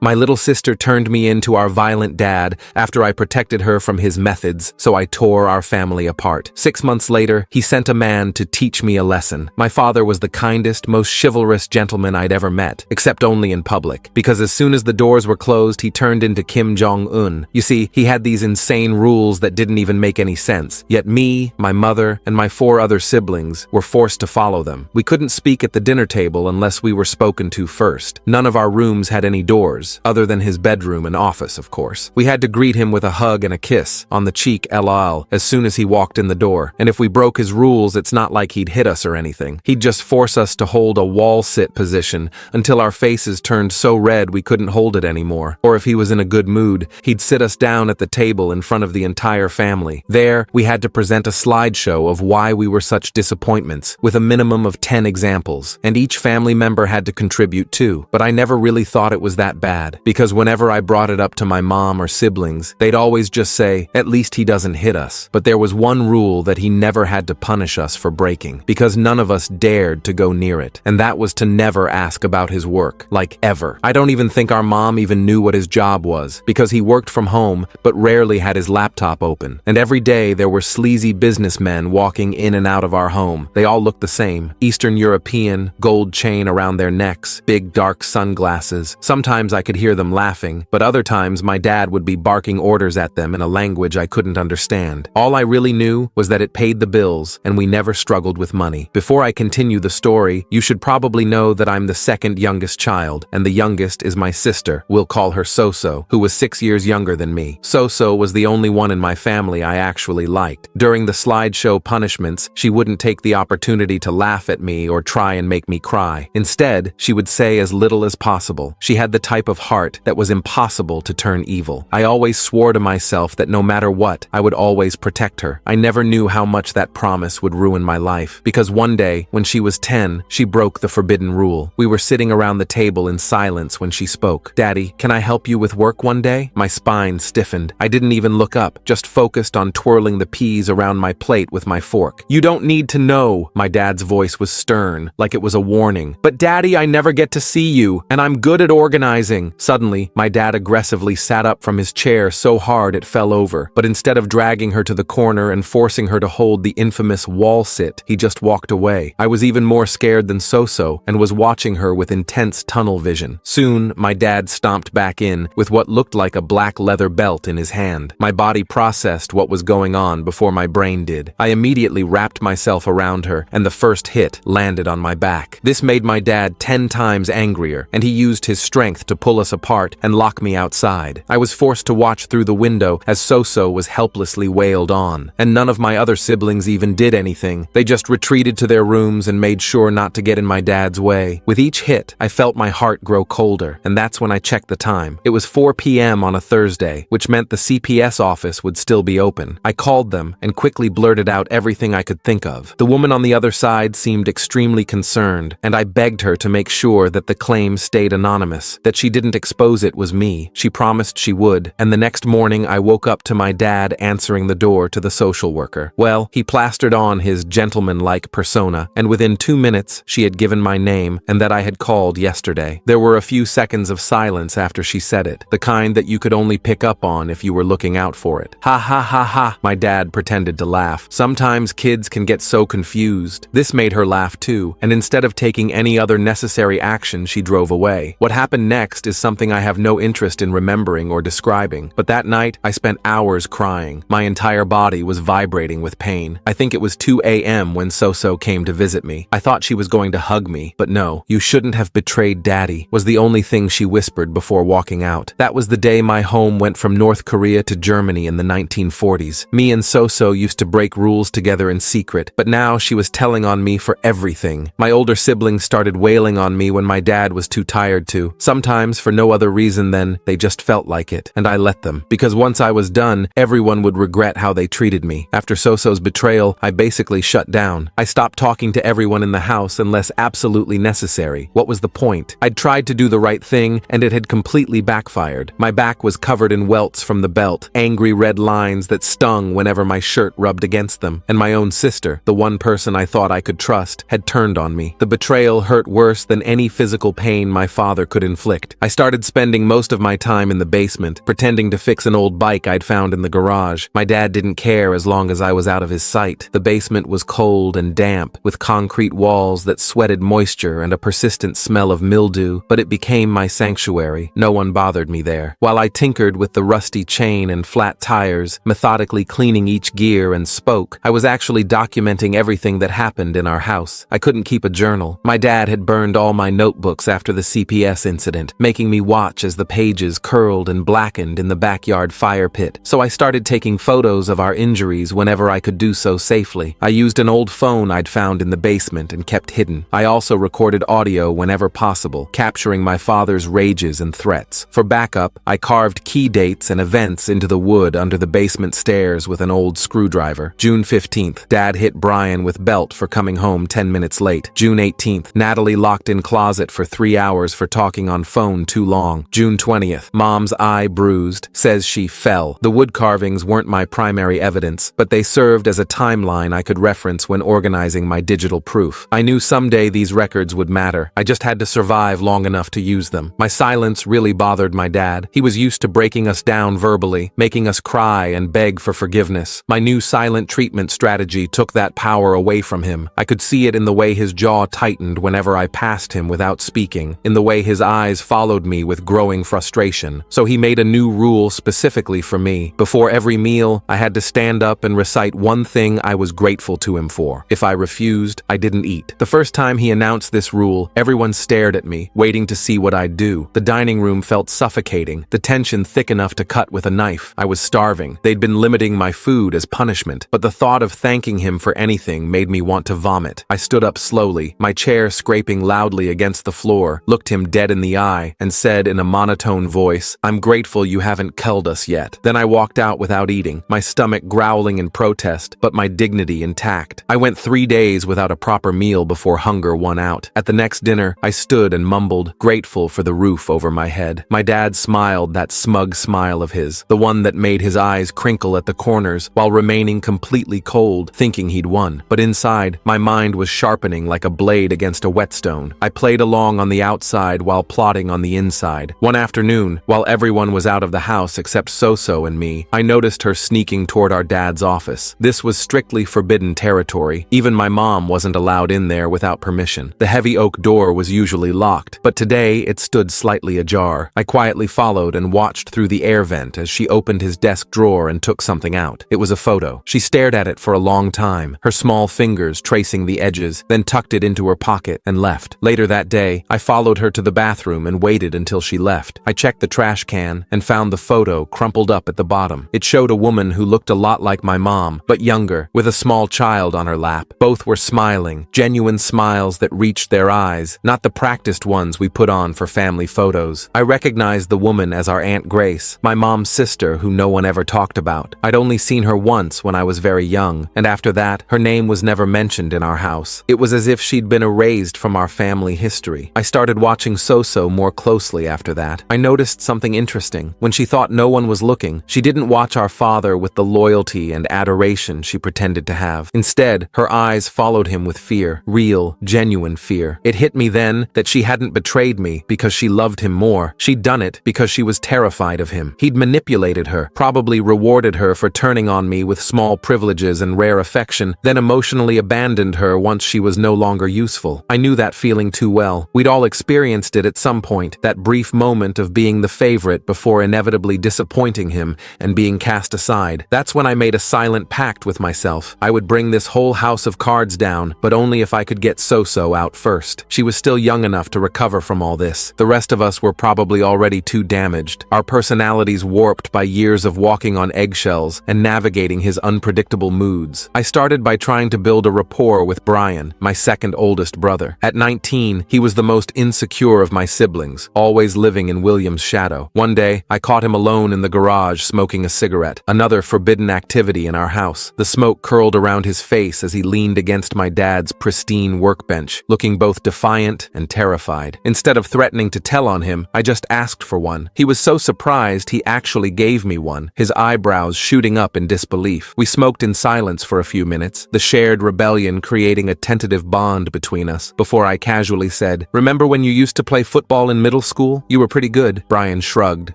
My little sister turned me into our violent dad after I protected her from his methods, so I tore our family apart. 6 months later, he sent a man to teach me a lesson. My father was the kindest, most chivalrous gentleman I'd ever met, except only in public, because as soon as the doors were closed, he turned into Kim Jong-un. You see, he had these insane rules that didn't even make any sense, yet me, my mother, and my 4 other siblings were forced to follow them. We couldn't speak at the dinner table unless we were spoken to first. None of our rooms had any doors, other than his bedroom and office, of course. We had to greet him with a hug and a kiss on the cheek LOL as soon as he walked in the door. And if we broke his rules, it's not like he'd hit us or anything. He'd just force us to hold a wall sit position until our faces turned so red we couldn't hold it anymore. Or if he was in a good mood, he'd sit us down at the table in front of the entire family. There, we had to present a slideshow of why we were such disappointments, with a minimum of 10 examples. And each family member had to contribute too. But I never really thought it was that bad, because whenever I brought it up to my mom or siblings, they'd always just say, "At least he doesn't hit us." But there was one rule that he never had to punish us for breaking, because none of us dared to go near it, and that was to never ask about his work, like ever. I don't even think our mom even knew what his job was, because he worked from home but rarely had his laptop open. And every day there were sleazy businessmen walking in and out of our home. They all looked the same: Eastern European, gold chain around their necks, big dark sunglasses. Sometimes I could hear them laughing, but other times my dad would be barking orders at them in a language I couldn't understand. All I really knew was that it paid the bills, and we never struggled with money. Before I continue the story, you should probably know that I'm the second youngest child, and the youngest is my sister. We'll call her Soso, who was 6 years younger than me. Soso was the only one in my family I actually liked. During the slideshow punishments, she wouldn't take the opportunity to laugh at me or try and make me cry. Instead, she would say as little as possible. She had the type of heart that was impossible to turn evil. I always swore to myself that no matter what, I would always protect her. I never knew how much that promise would ruin my life, because one day, when she was 10, she broke the forbidden rule. We were sitting around the table in silence when she spoke. "Daddy, can I help you with work one day?" My spine stiffened. I didn't even look up, just focused on twirling the peas around my plate with my fork. "You don't need to know." My dad's voice was stern, like it was a warning. "But Daddy, I never get to see you, and I'm good at organizing." Suddenly, my dad aggressively sat up from his chair so hard it fell over. But instead of dragging her to the corner and forcing her to hold the infamous wall sit, he just walked away. I was even more scared than Soso and was watching her with intense tunnel vision. Soon, my dad stomped back in with what looked like a black leather belt in his hand. My body processed what was going on before my brain did. I immediately wrapped myself around her, and the first hit landed on my back. This made my dad 10 times angrier, and he used his strength to pull us apart and lock me outside. I was forced to watch through the window as Soso was helplessly wailed on, and none of my other siblings even did anything. They just retreated to their rooms and made sure not to get in my dad's way. With each hit, I felt my heart grow colder, and that's when I checked the time. It was 4 p.m. on a Thursday, which meant the CPS office would still be open. I called them and quickly blurted out everything I could think of. The woman on the other side seemed extremely concerned, and I begged her to make sure that the claim stayed anonymous, that she didn't expose it was me. She promised she would, and the next morning I woke up to my dad answering the door to the social worker. Well, he plastered on his gentleman-like persona, and within 2 minutes, she had given my name and that I had called yesterday. There were a few seconds of silence after she said it, the kind that you could only pick up on if you were looking out for it. "Ha ha ha ha," my dad pretended to laugh. Sometimes kids can get so confused. This made her laugh too, and instead of taking any other necessary action, she drove away. What happened next is something I have no interest in remembering or describing, but that night, I spent hours crying. My entire body was vibrating with pain. I think it was 2 a.m. when Soso came to visit me. I thought she was going to hug me, but no. "You shouldn't have betrayed Daddy," was the only thing she whispered before walking out. That was the day my home went from North Korea to Germany in the 1940s. Me and Soso used to break rules together in secret, but now she was telling on me for everything. My older siblings started wailing on me when my dad was too tired to, sometimes for no other reason than they just felt like it, and I let them, because once I was done, everyone would regret how they treated me. After Soso's betrayal, I basically shut down. I stopped talking to everyone in the house unless absolutely necessary. What was the point? I'd tried to do the right thing, and it had completely backfired. My back was covered in welts from the belt, angry red lines that stung whenever my shirt rubbed against them, and my own sister, the one person I thought I could trust, had turned on me. The betrayal hurt worse than any physical pain my father could inflict. I I started spending most of my time in the basement, pretending to fix an old bike I'd found in the garage. My dad didn't care as long as I was out of his sight. The basement was cold and damp, with concrete walls that sweated moisture and a persistent smell of mildew, but it became my sanctuary. No one bothered me there. While I tinkered with the rusty chain and flat tires, methodically cleaning each gear and spoke, I was actually documenting everything that happened in our house. I couldn't keep a journal. My dad had burned all my notebooks after the CPS incident, making me watch as the pages curled and blackened in the backyard fire pit. So I started taking photos of our injuries whenever I could do so safely. I used an old phone I'd found in the basement and kept hidden. I also recorded audio whenever possible, capturing my father's rages and threats. For backup, I carved key dates and events into the wood under the basement stairs with an old screwdriver. June 15th, Dad hit Brian with belt for coming home 10 minutes late. June 18th, Natalie locked in closet for 3 hours for talking on phone too long. June 20th, Mom's eye bruised, says she fell. The wood carvings weren't my primary evidence, but they served as a timeline I could reference when organizing my digital proof. I knew someday these records would matter. I just had to survive long enough to use them. My silence really bothered my dad. He was used to breaking us down verbally, making us cry and beg for forgiveness. My new silent treatment strategy took that power away from him. I could see it in the way his jaw tightened whenever I passed him without speaking, in the way his eyes followed me with growing frustration. So he made a new rule specifically for me. Before every meal, I had to stand up and recite one thing I was grateful to him for. If I refused, I didn't eat. The first time he announced this rule, everyone stared at me, waiting to see what I'd do. The dining room felt suffocating, the tension thick enough to cut with a knife. I was starving. They'd been limiting my food as punishment, but the thought of thanking him for anything made me want to vomit. I stood up slowly, my chair scraping loudly against the floor, looked him dead in the eye, and said in a monotone voice, "I'm grateful you haven't killed us yet." Then I walked out without eating, my stomach growling in protest, but my dignity intact. I went 3 days without a proper meal before hunger won out. At the next dinner, I stood and mumbled, grateful for the roof over my head. My dad smiled that smug smile of his, the one that made his eyes crinkle at the corners while remaining completely cold, thinking he'd won. But inside, my mind was sharpening like a blade against a whetstone. I played along on the outside while plotting on the inside. One afternoon, while everyone was out of the house except Soso and me, I noticed her sneaking toward our dad's office. This was strictly forbidden territory. Even my mom wasn't allowed in there without permission. The heavy oak door was usually locked, but today it stood slightly ajar. I quietly followed and watched through the air vent as she opened his desk drawer and took something out. It was a photo. She stared at it for a long time, her small fingers tracing the edges, then tucked it into her pocket and left. Later that day, I followed her to the bathroom and waited until she left. I checked the trash can and found the photo crumpled up at the bottom. It showed a woman who looked a lot like my mom, but younger, with a small child on her lap. Both were smiling, genuine smiles that reached their eyes, not the practiced ones we put on for family photos. I recognized the woman as our Aunt Grace, my mom's sister who no one ever talked about. I'd only seen her once when I was very young, and after that, her name was never mentioned in our house. It was as if she'd been erased from our family history. I started watching Soso more closely after that. I noticed something interesting. When she thought no one was looking, she didn't watch our father with the loyalty and adoration she pretended to have. Instead, her eyes followed him with fear, real, genuine fear. It hit me then that she hadn't betrayed me because she loved him more. She'd done it because she was terrified of him. He'd manipulated her, probably rewarded her for turning on me with small privileges and rare affection, then emotionally abandoned her once she was no longer useful. I knew that feeling too well. We'd all experienced it at some point, that brief moment of being the favorite before inevitably disappointing him and being cast aside. That's when I made a silent pact with myself. I would bring this whole house of cards down, but only if I could get Soso out first. She was still young enough to recover from all this. The rest of us were probably already too damaged, our personalities warped by years of walking on eggshells and navigating his unpredictable moods. I started by trying to build a rapport with Brian, my second oldest brother. At 19, he was the most insecure of my siblings, always living in William's shadow. One day, I caught him alone in the garage smoking a cigarette, another forbidden activity in our house. The smoke curled around his face as he leaned against my dad's pristine workbench, looking both defiant and terrified. Instead of threatening to tell on him, I just asked for one. He was so surprised he actually gave me one, his eyebrows shooting up in disbelief. We smoked in silence for a few minutes, the shared rebellion creating a tentative bond between us, before I casually said, "Remember when you used to play football in middle middle school? You were pretty good, Brian shrugged,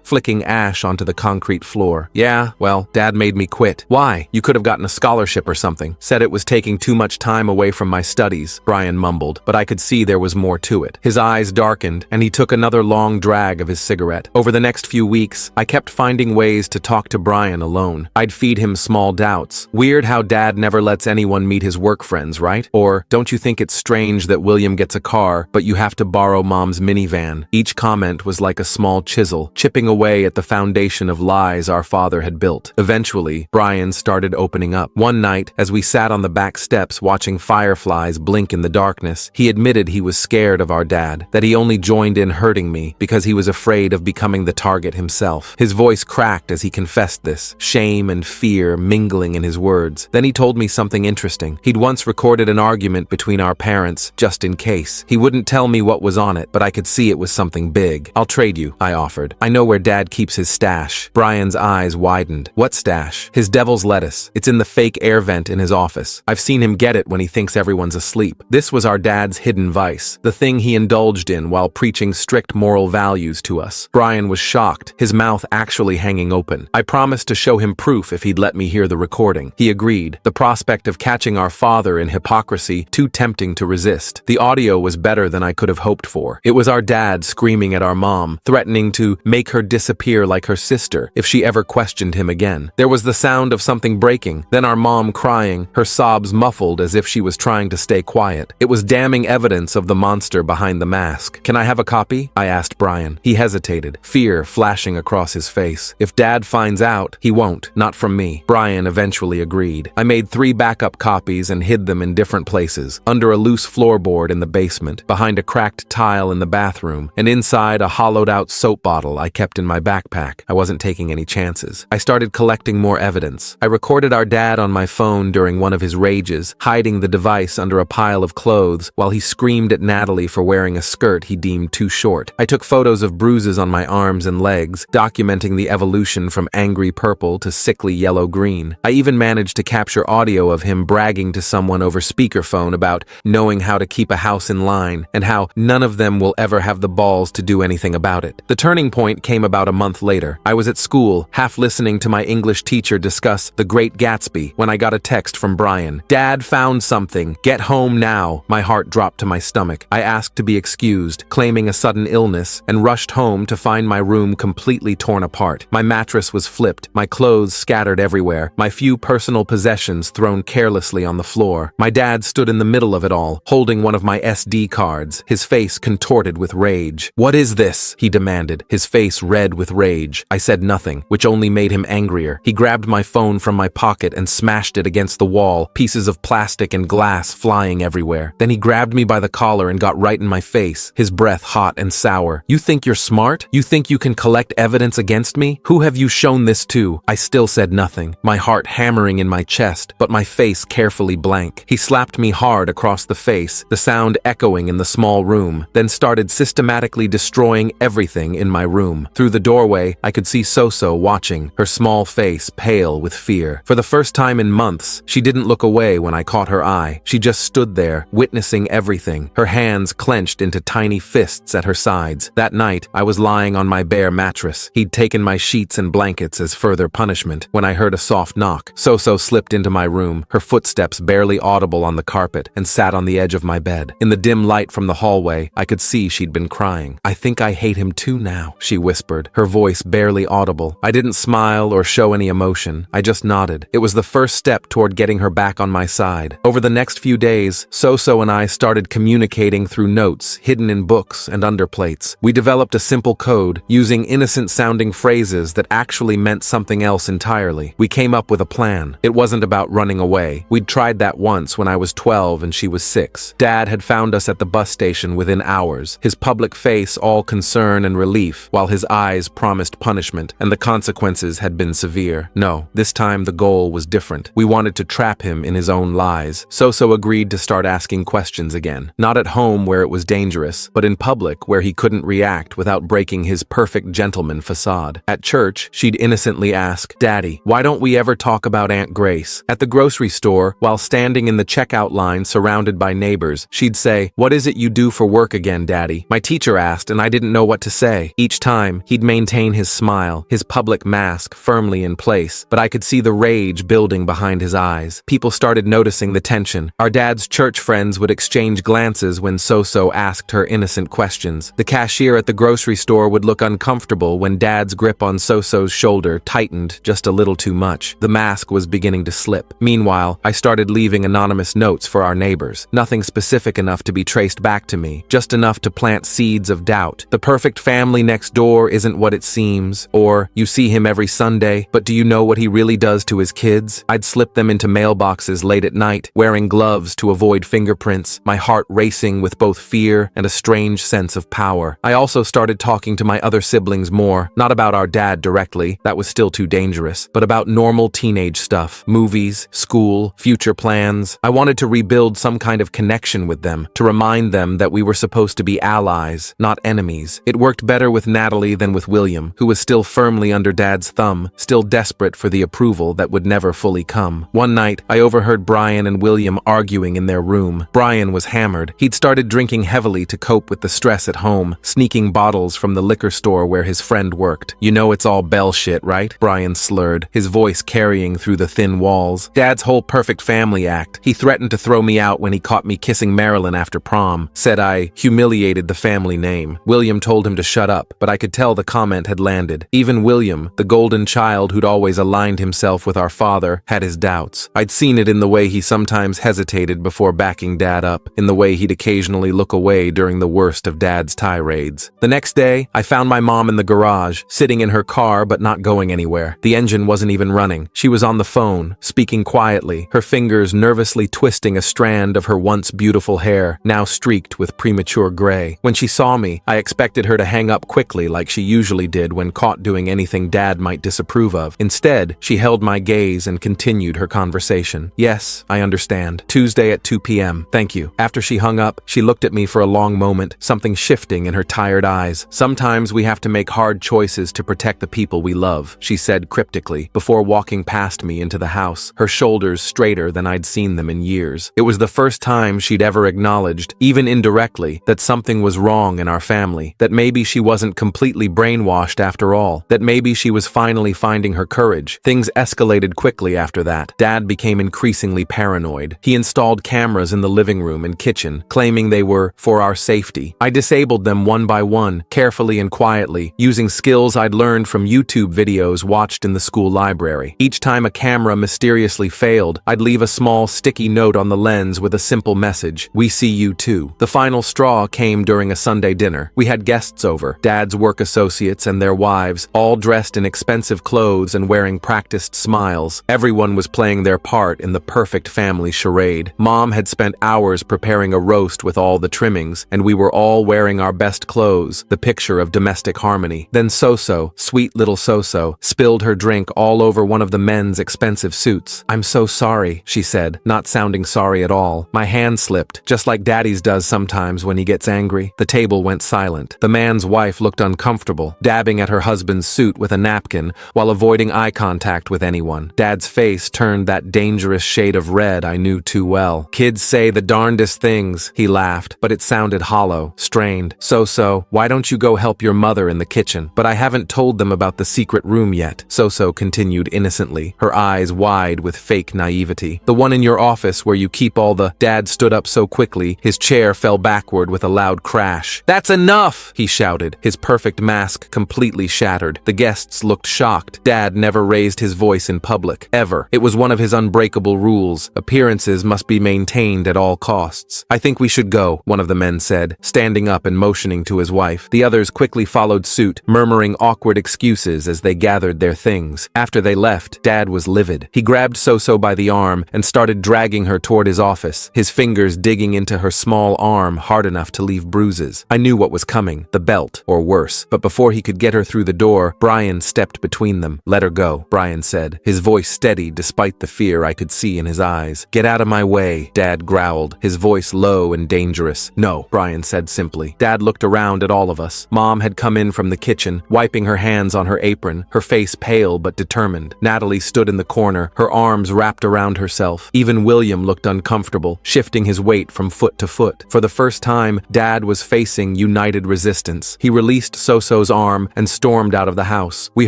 flicking ash onto the concrete floor. Yeah, well, Dad made me quit. Why? You could have gotten a scholarship or something. Said it was taking too much time away from my studies, Brian mumbled, but I could see there was more to it. His eyes darkened, and he took another long drag of his cigarette. Over the next few weeks, I kept finding ways to talk to Brian alone. I'd feed him small doubts. Weird how Dad never lets anyone meet his work friends, right? Or, don't you think it's strange that William gets a car, but you have to borrow Mom's minivan? Each comment was like a small chisel, chipping away at the foundation of lies our father had built. Eventually, Brian started opening up. One night, as we sat on the back steps watching fireflies blink in the darkness, he admitted he was scared of our dad, that he only joined in hurting me because he was afraid of becoming the target himself. His voice cracked as he confessed this, shame and fear mingling in his words. Then he told me something interesting. He'd once recorded an argument between our parents, just in case. He wouldn't tell me what was on it, but I could see it was something big. I'll trade you, I offered. I know where Dad keeps his stash. Brian's eyes widened. What stash? His devil's lettuce. It's in the fake air vent in his office. I've seen him get it when he thinks everyone's asleep. This was our dad's hidden vice, the thing he indulged in while preaching strict moral values to us. Brian was shocked, his mouth actually hanging open. I promised to show him proof if he'd let me hear the recording. He agreed, the prospect of catching our father in hypocrisy too tempting to resist. The audio was better than I could have hoped for. It was our dad screaming at our mom, threatening to make her disappear like her sister if she ever questioned him again. There was the sound of something breaking, then our mom crying, her sobs muffled as if she was trying to stay quiet. It was damning evidence of the monster behind the mask. Can I have a copy? I asked Brian. He hesitated, fear flashing across his face. If Dad finds out, he won't, not from me. Brian eventually agreed. I made 3 backup copies and hid them in different places, under a loose floorboard in the basement, behind a cracked tile in the bathroom, and inside a hollowed-out soap bottle I kept in my backpack. I wasn't taking any chances. I started collecting more evidence. I recorded our dad on my phone during one of his rages, hiding the device under a pile of clothes while he screamed at Natalie for wearing a skirt he deemed too short. I took photos of bruises on my arms and legs, documenting the evolution from angry purple to sickly yellow-green. I even managed to capture audio of him bragging to someone over speakerphone about knowing how to keep a house in line and how none of them will ever have the balls to do anything about it. The turning point came about a month later. I was at school, half listening to my English teacher discuss The Great Gatsby, when I got a text from Brian. Dad found something. Get home now. My heart dropped to my stomach. I asked to be excused, claiming a sudden illness, and rushed home to find my room completely torn apart. My mattress was flipped, my clothes scattered everywhere, my few personal possessions thrown carelessly on the floor. My dad stood in the middle of it all, holding one of my SD cards, his face contorted with rage. What is this? He demanded, his face red with rage. I said nothing, which only made him angrier. He grabbed my phone from my pocket and smashed it against the wall, pieces of plastic and glass flying everywhere. Then he grabbed me by the collar and got right in my face, his breath hot and sour. You think you're smart? You think you can collect evidence against me? Who have you shown this to? I still said nothing, my heart hammering in my chest, but my face carefully blank. He slapped me hard across the face, the sound echoing in the small room, then started systematically destroying everything in my room. Through the doorway, I could see Soso watching, her small face pale with fear. For the first time in months, she didn't look away when I caught her eye. She just stood there, witnessing everything, her hands clenched into tiny fists at her sides. That night, I was lying on my bare mattress. He'd taken my sheets and blankets as further punishment when I heard a soft knock. Soso slipped into my room, her footsteps barely audible on the carpet, and sat on the edge of my bed. In the dim light from the hallway, I could see she'd been crying. I think I hate him too now, she whispered, her voice barely audible. I didn't smile or show any emotion. I just nodded. It was the first step toward getting her back on my side. Over the next few days, Soso and I started communicating through notes hidden in books and underplates. We developed a simple code, using innocent-sounding phrases that actually meant something else entirely. We came up with a plan. It wasn't about running away. We'd tried that once when I was 12 and she was 6. Dad had found us at the bus station within hours, his public face all concern and relief, while his eyes promised punishment, and the consequences had been severe. No, this time the goal was different. We wanted to trap him in his own lies. Soso agreed to start asking questions again. Not at home where it was dangerous, but in public where he couldn't react without breaking his perfect gentleman facade. At church, she'd innocently ask, "Daddy, why don't we ever talk about Aunt Grace?" At the grocery store, while standing in the checkout line surrounded by neighbors, she'd say, "What is it you do for work again, Daddy?" My teacher asked, fast, and I didn't know what to say. Each time, he'd maintain his smile, his public mask firmly in place, but I could see the rage building behind his eyes. People started noticing the tension. Our dad's church friends would exchange glances when So-So asked her innocent questions. The cashier at the grocery store would look uncomfortable when Dad's grip on So-So's shoulder tightened just a little too much. The mask was beginning to slip. Meanwhile, I started leaving anonymous notes for our neighbors. Nothing specific enough to be traced back to me, just enough to plant seeds of doubt. The perfect family next door isn't what it seems, or you see him every Sunday, but do you know what he really does to his kids? I'd slip them into mailboxes late at night, wearing gloves to avoid fingerprints, my heart racing with both fear and a strange sense of power. I also started talking to my other siblings more, not about our dad directly, that was still too dangerous, but about normal teenage stuff, movies, school, future plans. I wanted to rebuild some kind of connection with them, to remind them that we were supposed to be allies, not enemies. It worked better with Natalie than with William, who was still firmly under Dad's thumb, still desperate for the approval that would never fully come. One night, I overheard Brian and William arguing in their room. Brian was hammered. He'd started drinking heavily to cope with the stress at home, sneaking bottles from the liquor store where his friend worked. "You know it's all Bell shit, right?" Brian slurred, his voice carrying through the thin walls. "Dad's whole perfect family act. He threatened to throw me out when he caught me kissing Marilyn after prom. Said I humiliated the family name." William told him to shut up, but I could tell the comment had landed. Even William, the golden child who'd always aligned himself with our father, had his doubts. I'd seen it in the way he sometimes hesitated before backing Dad up, in the way he'd occasionally look away during the worst of Dad's tirades. The next day, I found my mom in the garage, sitting in her car but not going anywhere. The engine wasn't even running. She was on the phone, speaking quietly, her fingers nervously twisting a strand of her once beautiful hair, now streaked with premature gray. When she saw me, I expected her to hang up quickly like she usually did when caught doing anything Dad might disapprove of. Instead, she held my gaze and continued her conversation. "Yes, I understand. Tuesday at 2 p.m. Thank you." After she hung up, she looked at me for a long moment, something shifting in her tired eyes. "Sometimes we have to make hard choices to protect the people we love," she said cryptically, before walking past me into the house, her shoulders straighter than I'd seen them in years. It was the first time she'd ever acknowledged, even indirectly, that something was wrong in our family, that maybe she wasn't completely brainwashed after all, that maybe she was finally finding her courage. Things escalated quickly after that. Dad became increasingly paranoid. He installed cameras in the living room and kitchen, claiming they were for our safety. I disabled them one by one, carefully and quietly, using skills I'd learned from YouTube videos watched in the school library. Each time a camera mysteriously failed, I'd leave a small sticky note on the lens with a simple message: "We see you too." The final straw came during a Sunday dinner. We had guests over, Dad's work associates and their wives, all dressed in expensive clothes and wearing practiced smiles. Everyone was playing their part in the perfect family charade. Mom had spent hours preparing a roast with all the trimmings, and we were all wearing our best clothes, the picture of domestic harmony. Then So-So, sweet little So-So, spilled her drink all over one of the men's expensive suits. "I'm so sorry," she said, not sounding sorry at all. My hand slipped, just like Daddy's does sometimes when he gets angry. The table went silent. The man's wife looked uncomfortable, dabbing at her husband's suit with a napkin while avoiding eye contact with anyone. Dad's face turned that dangerous shade of red I knew too well. "Kids say the darndest things," he laughed, but it sounded hollow, strained. "So-So, why don't you go help your mother in the kitchen?" "But I haven't told them about the secret room yet," So-So continued innocently, her eyes wide with fake naivety. "The one in your office where you keep all the—" Dad stood up so quickly, his chair fell backward with a loud crash. "That's enough!" he shouted, his perfect mask completely shattered. The guests looked shocked. Dad never raised his voice in public, ever. It was one of his unbreakable rules. Appearances must be maintained at all costs. "I think we should go," one of the men said, standing up and motioning to his wife. The others quickly followed suit, murmuring awkward excuses as they gathered their things. After they left, Dad was livid. He grabbed So-So by the arm and started dragging her toward his office, his fingers digging into her small arm hard enough to leave bruises. I knew what was coming, the belt, or worse. But before he could get her through the door, Brian stepped between them. "Let her go," Brian said, his voice steady despite the fear I could see in his eyes. "Get out of my way," Dad growled, his voice low and dangerous. "No," Brian said simply. Dad looked around at all of us. Mom had come in from the kitchen, wiping her hands on her apron, her face pale but determined. Natalie stood in the corner, her arms wrapped around herself. Even William looked uncomfortable, shifting his weight from foot to foot. For the first time, Dad was facing shouting united resistance. He released Soso's arm and stormed out of the house. We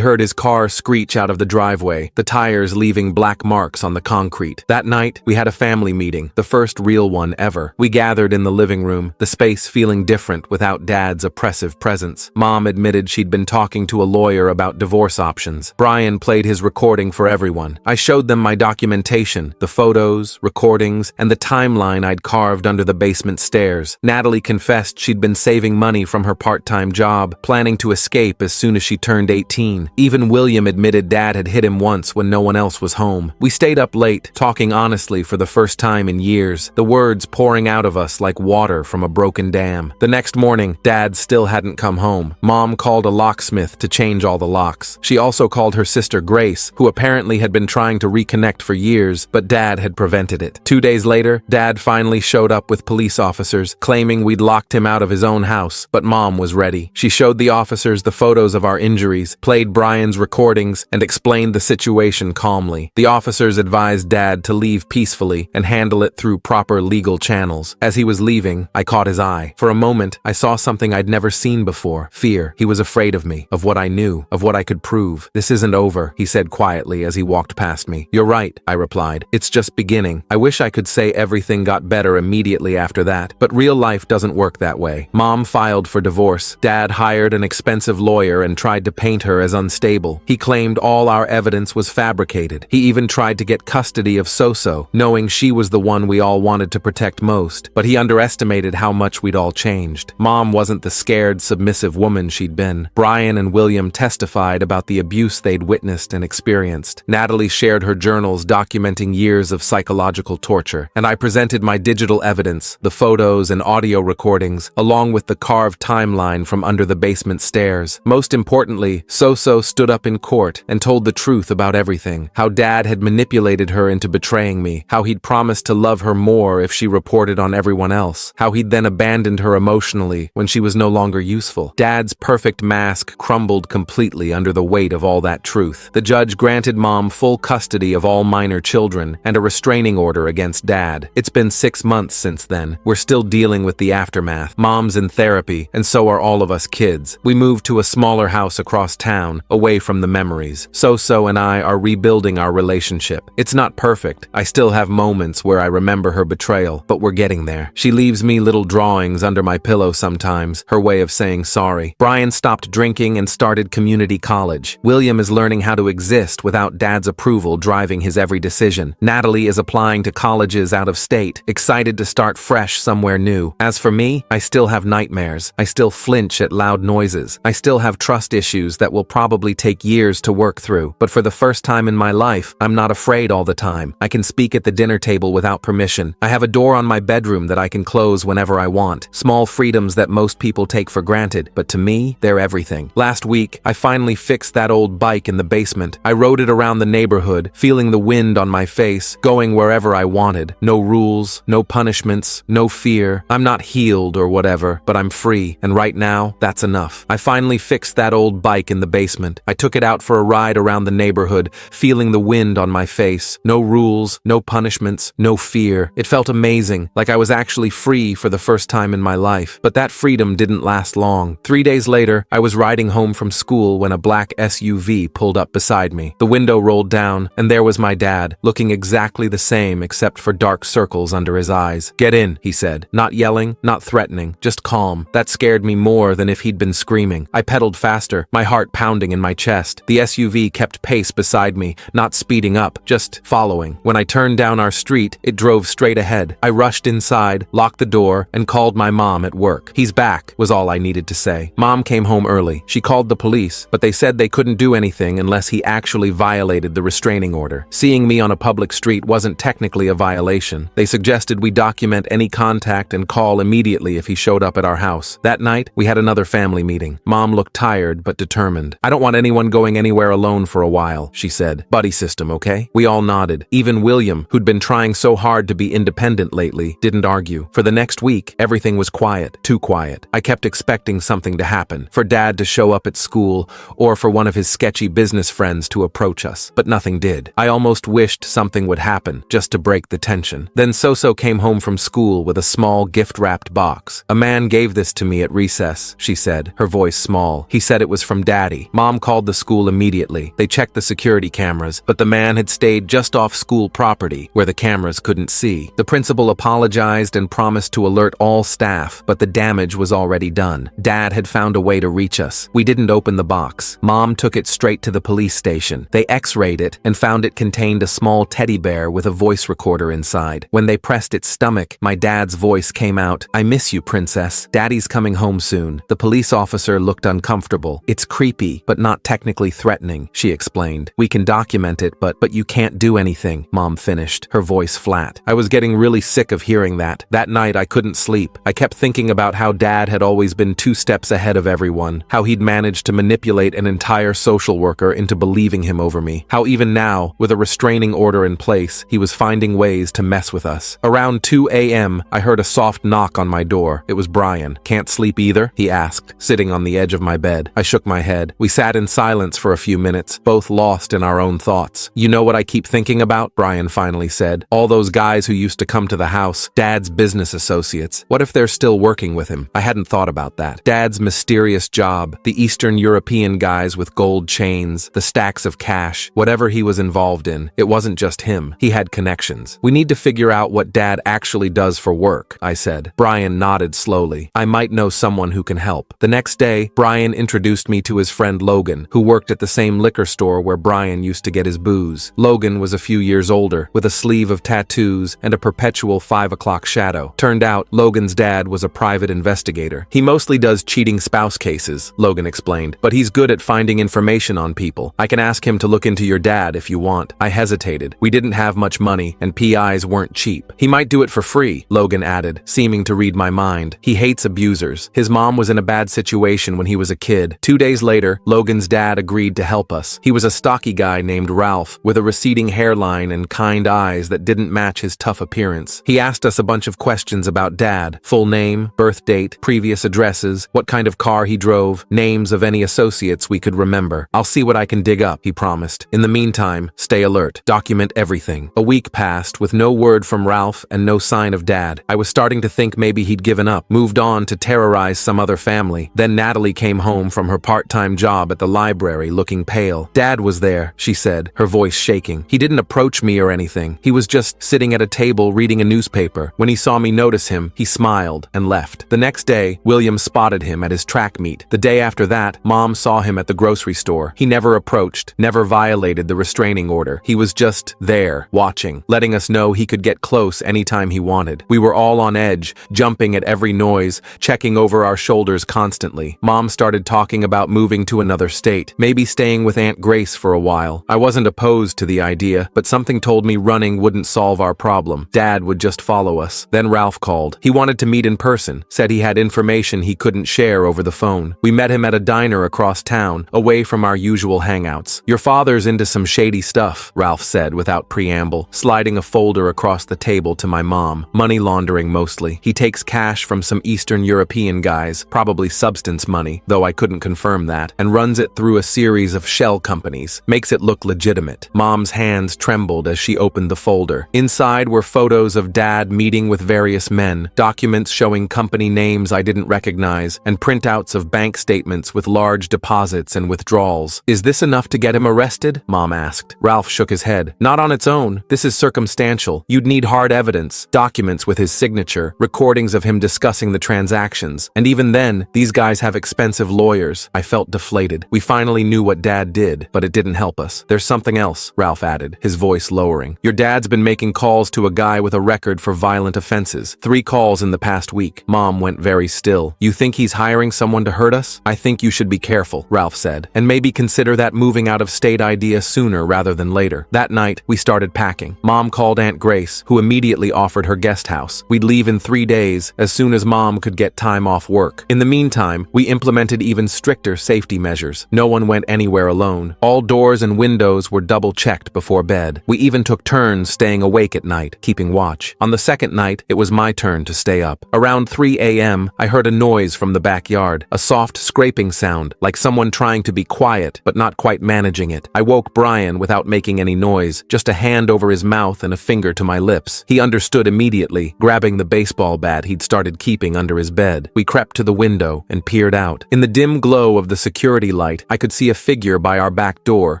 heard his car screech out of the driveway, the tires leaving black marks on the concrete. That night, we had a family meeting, the first real one ever. We gathered in the living room, the space feeling different without Dad's oppressive presence. Mom admitted she'd been talking to a lawyer about divorce options. Brian played his recording for everyone. I showed them my documentation, the photos, recordings, and the timeline I'd carved under the basement stairs. Natalie confessed she'd been saving money from her part-time job, planning to escape as soon as she turned 18. Even William admitted Dad had hit him once when no one else was home. We stayed up late, talking honestly for the first time in years, the words pouring out of us like water from a broken dam. The next morning, Dad still hadn't come home. Mom called a locksmith to change all the locks. She also called her sister Grace, who apparently had been trying to reconnect for years, but Dad had prevented it. 2 days later, Dad finally showed up with police officers, claiming we'd locked him out of his own house, but Mom was ready. She showed the officers the photos of our injuries, played Brian's recordings, and explained the situation calmly. The officers advised Dad to leave peacefully and handle it through proper legal channels. As he was leaving, I caught his eye. For a moment, I saw something I'd never seen before. Fear. He was afraid of me, of what I knew, of what I could prove. "This isn't over," he said quietly as he walked past me. "You're right," I replied. "It's just beginning." I wish I could say everything got better immediately after that, but real life doesn't work that way. Mom filed for divorce. Dad hired an expensive lawyer and tried to paint her as unstable. He claimed all our evidence was fabricated. He even tried to get custody of Soso, knowing she was the one we all wanted to protect most, but he underestimated how much we'd all changed. Mom wasn't the scared, submissive woman she'd been. Brian and William testified about the abuse they'd witnessed and experienced. Natalie shared her journals documenting years of psychological torture, and I presented my digital evidence, the photos and audio recordings, along with the carved timeline from under the basement stairs. Most importantly, Soso stood up in court and told the truth about everything, how Dad had manipulated her into betraying me, how he'd promised to love her more if she reported on everyone else, how he'd then abandoned her emotionally when she was no longer useful. Dad's perfect mask crumbled completely under the weight of all that truth. The judge granted Mom full custody of all minor children and a restraining order against Dad. It's been 6 months since then. We're still dealing with the aftermath. Mom's in therapy, and so are all of us kids. We moved to a smaller house across town, away from the memories. Soso and I are rebuilding our relationship. It's not perfect. I still have moments where I remember her betrayal, but we're getting there. She leaves me little drawings under my pillow sometimes, her way of saying sorry. Brian stopped drinking and started community college. William is learning how to exist without Dad's approval driving his every decision. Natalie is applying to colleges out of state, excited to start fresh somewhere new. As for me, I still have nightmares. I still flinch at loud noises. I still have trust issues that will probably take years to work through. But for the first time in my life, I'm not afraid all the time. I can speak at the dinner table without permission. I have a door on my bedroom that I can close whenever I want. Small freedoms that most people take for granted, but to me, they're everything. Last week, I finally fixed that old bike in the basement. I rode it around the neighborhood, feeling the wind on my face, going wherever I wanted. No rules, no punishments, no fear. I'm not healed or whatever, but I'm free, and right now, that's enough. I finally fixed that old bike in the basement. I took it out for a ride around the neighborhood, feeling the wind on my face. No rules, no punishments, no fear. It felt amazing, like I was actually free for the first time in my life. But that freedom didn't last long. 3 days later, I was riding home from school when a black SUV pulled up beside me. The window rolled down, and there was my dad, looking exactly the same except for dark circles under his eyes. "Get in," he said. Not yelling, not threatening, just calm. That scared me more than if he'd been screaming. I pedaled faster, my heart pounding in my chest. The SUV kept pace beside me, not speeding up, just following. When I turned down our street, it drove straight ahead. I rushed inside, locked the door, and called my mom at work. "He's back," was all I needed to say. Mom came home early. She called the police, but they said they couldn't do anything unless he actually violated the restraining order. Seeing me on a public street wasn't technically a violation. They suggested we document any contact and call immediately if he showed up at our house. That night, we had another family meeting. Mom looked tired but determined. "I don't want anyone going anywhere alone for a while," she said. "Buddy system, okay?" We all nodded. Even William, who'd been trying so hard to be independent lately, didn't argue. For the next week, everything was quiet, too quiet. I kept expecting something to happen, for Dad to show up at school, or for one of his sketchy business friends to approach us, but nothing did. I almost wished something would happen, just to break the tension. Then Soso came home from school with a small gift-wrapped box. A man gave this to me at recess," she said, her voice small. "He said it was from Daddy." Mom called the school immediately. They checked the security cameras, but the man had stayed just off school property, where the cameras couldn't see. The principal apologized and promised to alert all staff, but the damage was already done. Dad had found a way to reach us. We didn't open the box. Mom took it straight to the police station. They x-rayed it and found it contained a small teddy bear with a voice recorder inside. When they pressed its stomach, my dad's voice came out, "I miss you, princess. Daddy's coming home soon." The police officer looked uncomfortable. "It's creepy, but not technically threatening," she explained. "We can document it, but you can't do anything," Mom finished, her voice flat. I was getting really sick of hearing that. That night I couldn't sleep. I kept thinking about how Dad had always been 2 steps ahead of everyone, how he'd managed to manipulate an entire social worker into believing him over me, how even now, with a restraining order in place, he was finding ways to mess with us. Around 2 a.m., I heard a soft knock on my door. It was Brian. "Can't sleep either?" he asked, sitting on the edge of my bed. I shook my head. We sat in silence for a few minutes, both lost in our own thoughts. "You know what I keep thinking about?" Brian finally said. "All those guys who used to come to the house, Dad's business associates. What if they're still working with him?" I hadn't thought about that. Dad's mysterious job, the Eastern European guys with gold chains, the stacks of cash, whatever he was involved in, it wasn't just him. He had connections. "We need to figure out what Dad actually does for work," I said. Brian nodded slowly. "I might know someone who can help." The next day, Brian introduced me to his friend Logan, who worked at the same liquor store where Brian used to get his booze. Logan was a few years older, with a sleeve of tattoos and a perpetual 5 o'clock shadow. Turned out, Logan's dad was a private investigator. "He mostly does cheating spouse cases," Logan explained, "but he's good at finding information on people. I can ask him to look into your dad if you want." I hesitated. We didn't have much money, and PIs weren't cheap. "He might do it for free," Logan added, seeming to read my mind. "He hates abusers. His mom was in a bad situation when he was a kid." 2 days later, Logan's dad agreed to help us. He was a stocky guy named Ralph, with a receding hairline and kind eyes that didn't match his tough appearance. He asked us a bunch of questions about Dad: full name, birth date, previous addresses, what kind of car he drove, names of any associates we could remember. "I'll see what I can dig up," he promised. "In the meantime, stay alert. Document everything." A week passed with no word from Ralph and no sign of Dad. I was starting to think maybe he'd given up, moved on to terrorize some other family. Then Natalie came home from her part-time job at the library looking pale. "Dad was there," she said, her voice shaking. "He didn't approach me or anything. He was just sitting at a table reading a newspaper. When he saw me notice him, he smiled and left." The next day, William spotted him at his track meet. The day after that, Mom saw him at the grocery store. He never approached, never violated the restraining order. He was just there, watching, letting us know he could get close anytime he wanted. We were all on edge, jumping at every noise, checking over our shoulders constantly. Mom started talking about moving to another state, maybe staying with Aunt Grace for a while. I wasn't opposed to the idea, but something told me running wouldn't solve our problem. Dad would just follow us. Then Ralph called. He wanted to meet in person, said he had information he couldn't share over the phone. We met him at a diner across town, away from our usual hangouts. "Your father's into some shady stuff," Ralph said without preamble, sliding a folder across the table to my mom. "Money laundering mostly. He takes cash from some Eastern European guys, probably substance money, though I couldn't confirm that, and runs it through a series of shell companies. Makes it look legitimate." Mom's hands trembled as she opened the folder. Inside were photos of Dad meeting with various men, documents showing company names I didn't recognize, and printouts of bank statements with large deposits and withdrawals. "Is this enough to get him arrested?" Mom asked. Ralph shook his head. "Not on its own. This is circumstantial. You'd need hard evidence, documents with his signature, recordings of him discussing the transactions. And even then, these guys have expensive lawyers." I felt deflated. We finally knew what Dad did, but it didn't help us. "There's something else," Ralph added, his voice lowering. "Your dad's been making calls to a guy with a record for violent offenses. 3 calls in the past week." Mom went very still. "You think he's hiring someone to hurt us?" "I think you should be careful," Ralph said, "and maybe consider that moving out of state idea sooner rather than later." That night, we started packing. Mom called Aunt Grace, who immediately offered her guest house. We'd leave in 3 days, as soon as Mom could get time off work. In the meantime, we implemented even stricter safety measures. No one went anywhere alone. All doors and windows were double-checked before bed. We even took turns staying awake at night, keeping watch. On the second night, it was my turn to stay up. Around 3 a.m., I heard a noise from the backyard, a soft scraping sound, like someone trying to be quiet, but not quite managing it. I woke Brian without making any noise, just a hand over his mouth and a finger to my lips. He understood immediately, grabbing the baseball bat he'd started keeping under under his bed. We crept to the window and peered out. In the dim glow of the security light, I could see a figure by our back door,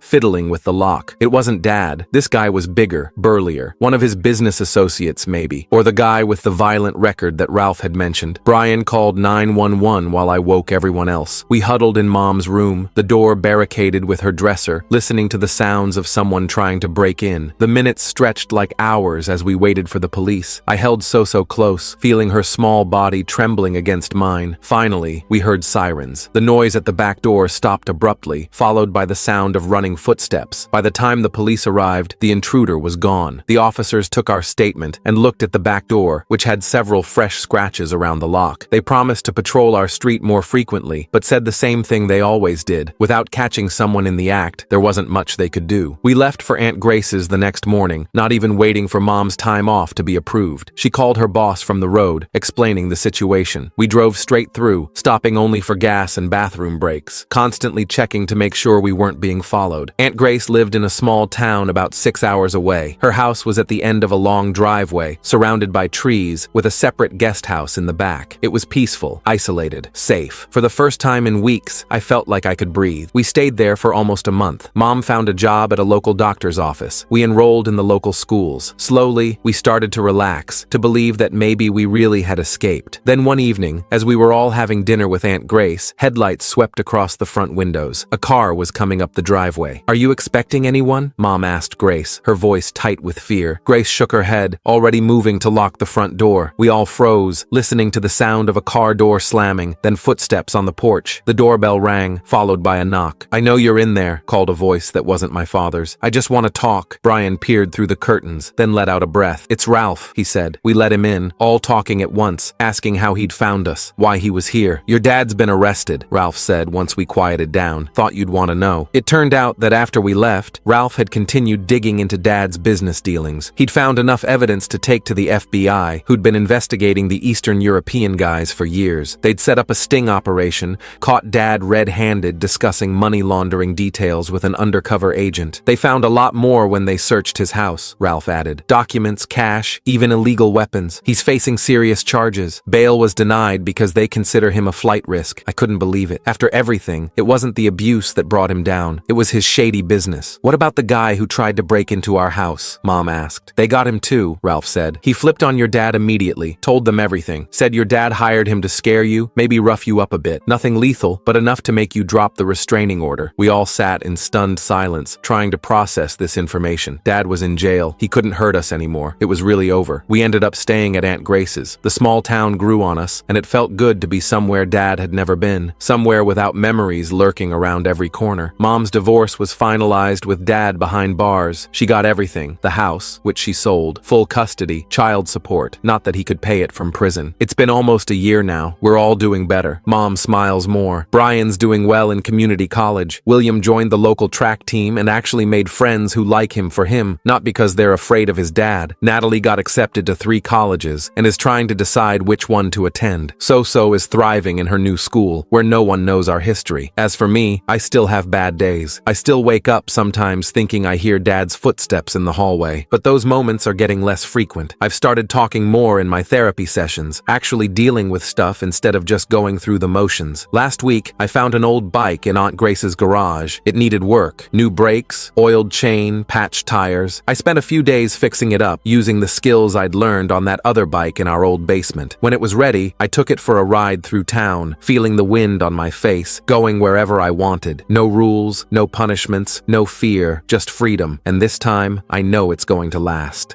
fiddling with the lock. It wasn't Dad. This guy was bigger, burlier. One of his business associates, maybe. Or the guy with the violent record that Ralph had mentioned. Brian called 911 while I woke everyone else. We huddled in Mom's room, the door barricaded with her dresser, listening to the sounds of someone trying to break in. The minutes stretched like hours as we waited for the police. I held so close, feeling her small body trembling against mine. Finally, we heard sirens. The noise at the back door stopped abruptly, followed by the sound of running footsteps. By the time the police arrived, the intruder was gone. The officers took our statement and looked at the back door, which had several fresh scratches around the lock. They promised to patrol our street more frequently, but said the same thing they always did. Without catching someone in the act, there wasn't much they could do. We left for Aunt Grace's the next morning, not even waiting for Mom's time off to be approved. She called her boss from the road, explaining the situation. We drove straight through, stopping only for gas and bathroom breaks, constantly checking to make sure we weren't being followed. Aunt Grace lived in a small town about 6 hours away. Her house was at the end of a long driveway, surrounded by trees, with a separate guest house in the back. It was peaceful, isolated, safe. For the first time in weeks, I felt like I could breathe. We stayed there for almost a month. Mom found a job at a local doctor's office. We enrolled in the local schools. Slowly, we started to relax, to believe that maybe we really had escaped. Then one evening, as we were all having dinner with Aunt Grace, headlights swept across the front windows. A car was coming up the driveway. "Are you expecting anyone?" Mom asked Grace, her voice tight with fear. Grace shook her head, already moving to lock the front door. We all froze, listening to the sound of a car door slamming, then footsteps on the porch. The doorbell rang, followed by a knock. "I know you're in there," called a voice that wasn't my father's. "I just want to talk." Brian peered through the curtains, then let out a breath. "It's Ralph," he said. We let him in, all talking at once, asking how he'd found us, why he was here. "Your dad's been arrested," Ralph said once we quieted down. "Thought you'd want to know." It turned out that after we left, Ralph had continued digging into Dad's business dealings. He'd found enough evidence to take to the FBI, who'd been investigating the Eastern European guys for years. They'd set up a sting operation, caught Dad red-handed discussing money laundering details with an undercover agent. They found a lot more when they searched his house, Ralph added. Documents, cash, even illegal weapons. He's facing serious charges. Bail was denied because they consider him a flight risk. I couldn't believe it. After everything, it wasn't the abuse that brought him down. It was his shady business. "What about the guy who tried to break into our house?" Mom asked. "They got him too," Ralph said. "He flipped on your dad immediately, told them everything. Said your dad hired him to scare you, maybe rough you up a bit. Nothing lethal, but enough to make you drop the restraining order." We all sat in stunned silence, trying to process this information. Dad was in jail. He couldn't hurt us anymore. It was really over. We ended up staying at Aunt Grace's. The small town grew on us, and it felt good to be somewhere Dad had never been, somewhere without memories lurking around every corner. Mom's divorce was finalized with Dad behind bars. She got everything: the house, which she sold, full custody, child support, not that he could pay it from prison. It's been almost a year now. We're all doing better. Mom smiles more. Brian's doing well in community college. William joined the local track team and actually made friends who like him for him, not because they're afraid of his dad. Natalie got accepted to 3 colleges and is trying to decide which one to attend. So is thriving in her new school, where no one knows our history. As for me, I still have bad days. I still wake up sometimes thinking I hear Dad's footsteps in the hallway. But those moments are getting less frequent. I've started talking more in my therapy sessions, actually dealing with stuff instead of just going through the motions. Last week, I found an old bike in Aunt Grace's garage. It needed work. New brakes, oiled chain, patched tires. I spent a few days fixing it up, using the skills I'd learned on that other bike in our old basement. When it was ready, I took it for a ride through town, feeling the wind on my face, going wherever I wanted. No rules, no punishments, no fear, just freedom. And this time, I know it's going to last.